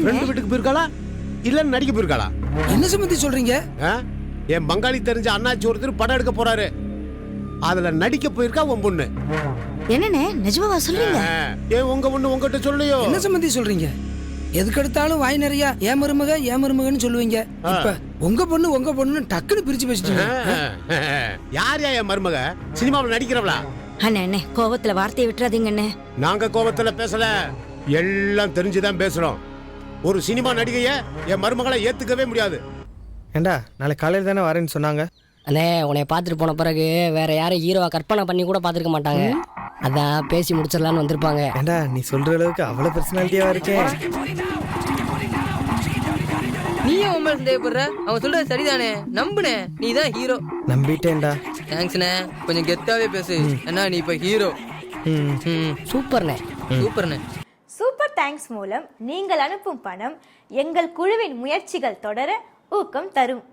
Friend வீட்டுக்கு போயிருக்காளா இல்ல நடிக்க போயிருக்காளா? என்ன சம்பந்தி சொல்றீங்க? என் பங்காளி தெரிஞ்ச அண்ணாச்சி ஒருத்தர் படம் எடுக்க போறாரு. அதுல நடிக்க போயிருக்கா உன் பொண்ணு. என்னண்ணே நிஜமாவா சொல்றீங்க? ஏன் உங்க பொண்ணு உங்ககிட்ட சொல்லையோ? என்ன சம்பந்தி சொல்றீங்க? எதுக்கு எடுத்தாலும் வாய் நிறைய ஏமருமகன்னு சொல்லுவீங்க. இப்ப உங்க பொண்ணு டக்குன்னு பிரிச்சு பேசிட்டீங்க. யார் என் மருமக? சினிமாவில் நடிக்கிறவளா? அண்ணே கோபத்துல வார்த்தையை விட்டுறாதீங்க அண்ணே. நாங்க கோபத்துல பேசல, எல்லாம் தெரிஞ்சுதான் பேசுறோம். ஒரு சினிமா நடிகைய என் மருமகளை ஏத்துக்கவே முடியாது. ஏண்டா நாளை காலையில் தானே வரேன்னு சொன்னாங்க. அண்ணே உன்னை பார்த்துட்டு போன பிறகு வேற யாரும் ஹீரோவா கற்பனை பண்ணி கூட பார்த்துருக்க மாட்டாங்க. அதான் பேசி முடிச்சிடலான்னு வந்திருப்பாங்க. ஏண்டா நீ சொல்ற அளவுக்கு அவ்வளோ பர்சனாலிட்டியாவா இருக்கேன். நீ அவன் மேல சந்தேகப்படுற? அவன் சொல்றது சரிதானே, நம்புனே, நீ தான் ஹீரோ. நம்பிட்டேன்டா. தேங்க்ஸ்ண்ணே, கொஞ்சம் கெத்தாவே பேசு. என்ன நீ இப்ப ஹீரோ. சூப்பர்ண்ணே. சூப்பர்ண்ணே. சூப்பர் தேங்க்ஸ் மூலம் நீங்கள் அனுப்பும் பணம் எங்கள் குழுவின் முயற்சிகள் தொடர ஊக்கம் தரும்.